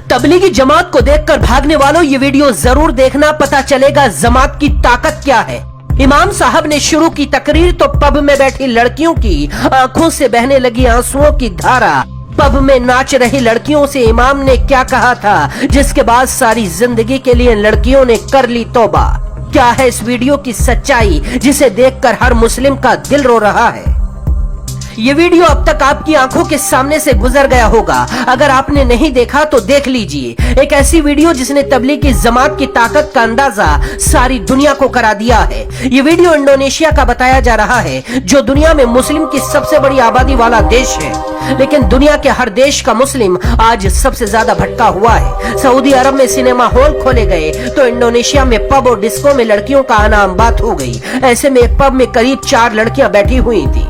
तबलीगी जमात को देखकर भागने वालों ये वीडियो जरूर देखना, पता चलेगा जमात की ताकत क्या है। इमाम साहब ने शुरू की तकरीर तो पब में बैठी लड़कियों की आंखों से बहने लगी आंसुओं की धारा। पब में नाच रही लड़कियों से इमाम ने क्या कहा था, जिसके बाद सारी जिंदगी के लिए लड़कियों ने कर ली तौबा। क्या है इस वीडियो की सच्चाई जिसे देखकर हर मुस्लिम का दिल रो रहा है। ये वीडियो अब तक आपकी आंखों के सामने से गुजर गया होगा, अगर आपने नहीं देखा तो देख लीजिए। एक ऐसी वीडियो जिसने तबलीगी जमात की ताकत का अंदाजा सारी दुनिया को करा दिया है। ये वीडियो इंडोनेशिया का बताया जा रहा है, जो दुनिया में मुस्लिम की सबसे बड़ी आबादी वाला देश है, लेकिन दुनिया के हर देश का मुस्लिम आज सबसे ज्यादा भटका हुआ है। सऊदी अरब में सिनेमा हॉल खोले गए तो इंडोनेशिया में पब और डिस्को में लड़कियों का आना आम बात हो गई। ऐसे में एक पब में करीब 4 लड़कियां बैठी हुई थी।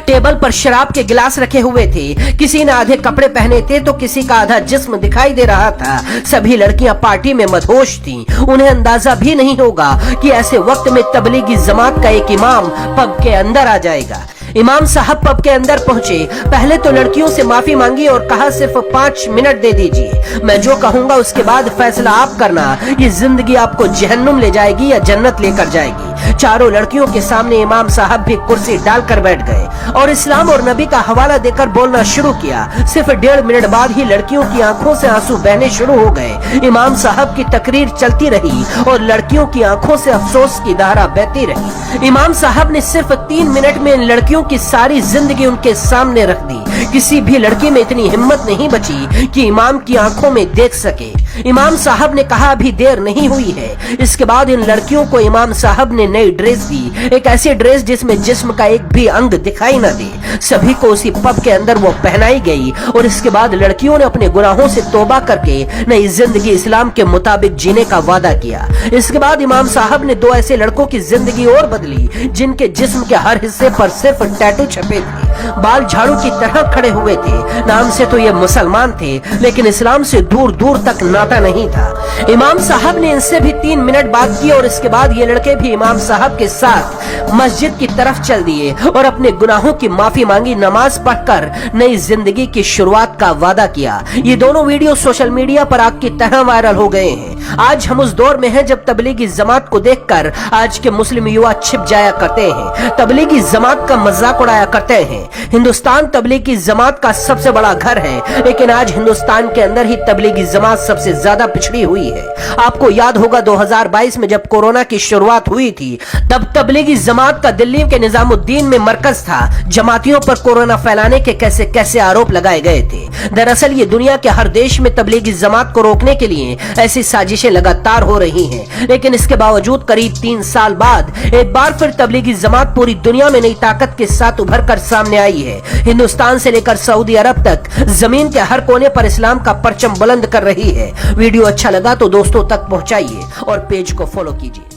टेबल पर शराब के गिलास रखे हुए थे, किसी ने आधे कपड़े पहने थे तो किसी का आधा जिस्म दिखाई दे रहा था। सभी लड़कियां पार्टी में मदहोश थीं। उन्हें अंदाजा भी नहीं होगा कि ऐसे वक्त में तबलीगी जमात का एक इमाम पब के अंदर आ जाएगा। इमाम साहब पब के अंदर पहुंचे, पहले तो लड़कियों से माफी मांगी और कहा सिर्फ 5 मिनट दे दीजिए, मैं जो कहूंगा उसके बाद फैसला आप करना, ये जिंदगी आपको जहन्नुम ले जाएगी या जन्नत लेकर जाएगी। चारों लड़कियों के सामने इमाम साहब भी कुर्सी डालकर बैठ गए और इस्लाम और नबी का हवाला देकर बोलना शुरू किया। सिर्फ 1.5 मिनट बाद ही लड़कियों की आंखों से आंसू बहने शुरू हो गए। इमाम साहब की तकरीर चलती रही और लड़कियों की आंखों से अफसोस की धारा बहती रही। इमाम साहब ने सिर्फ 3 मिनट में इन लड़कियों की सारी जिंदगी उनके सामने रख दी। किसी भी लड़की में इतनी हिम्मत नहीं बची कि इमाम की आंखों में देख सके। इमाम साहब ने कहा अभी देर नहीं हुई है। इसके बाद इन लड़कियों को इमाम साहब ने नई ड्रेस दी, एक ऐसी ड्रेस जिसमें जिस्म का एक भी अंग दिखाई न दे। सभी को उसी पब के अंदर वो पहनाई गई और इसके बाद लड़कियों ने अपने गुनाहों से तौबा करके नई जिंदगी इस्लाम के मुताबिक जीने का वादा किया। इसके बाद इमाम साहब ने 2 ऐसे लड़कों की जिंदगी और बदली जिनके जिस्म के हर हिस्से पर सिर्फ टैटू छपे थे, बाल झाड़ू की तरह खड़े हुए थे। नाम से तो ये मुसलमान थे, लेकिन इस्लाम से दूर दूर तक नाता नहीं था। इमाम साहब ने इनसे भी 3 मिनट बात की और इसके बाद ये लड़के भी इमाम साहब के साथ मस्जिद की तरफ चल दिए और अपने गुनाहों की माफी मांगी, नमाज पढ़कर नई जिंदगी की शुरुआत का वादा किया। ये दोनों वीडियो सोशल मीडिया पर आग की तरह वायरल हो गए हैं। आज हम उस दौर में हैं जब तबलीगी जमात को देखकर आज के मुस्लिम युवा छिप जाया करते हैं, तबलीगी जमात का मजाक उड़ाया करते हैं। हिंदुस्तान तबलीगी जमात का सबसे बड़ा घर है, लेकिन आज हिंदुस्तान के अंदर ही तबलीगी जमात सबसे ज्यादा पिछड़ी हुई है। आपको याद होगा 2022 में जब कोरोना की शुरुआत हुई थी, तब तबलीगी जमात का दिल्ली के निजामुद्दीन में मरकज था। जमातियों पर कोरोना फैलाने के कैसे कैसे आरोप लगाए गए थे। दरअसल ये दुनिया के हर देश में तबलीगी जमात को रोकने के लिए ऐसी साजिशें लगातार हो रही हैं, लेकिन इसके बावजूद करीब 3 साल बाद एक बार फिर तबलीगी जमात पूरी दुनिया में नई ताकत के साथ उभर कर सामने आई है। हिंदुस्तान से लेकर सऊदी अरब तक जमीन के हर कोने पर इस्लाम का परचम बुलंद कर रही है। वीडियो अच्छा लगा तो दोस्तों तक पहुंचाइए और पेज को फॉलो कीजिए।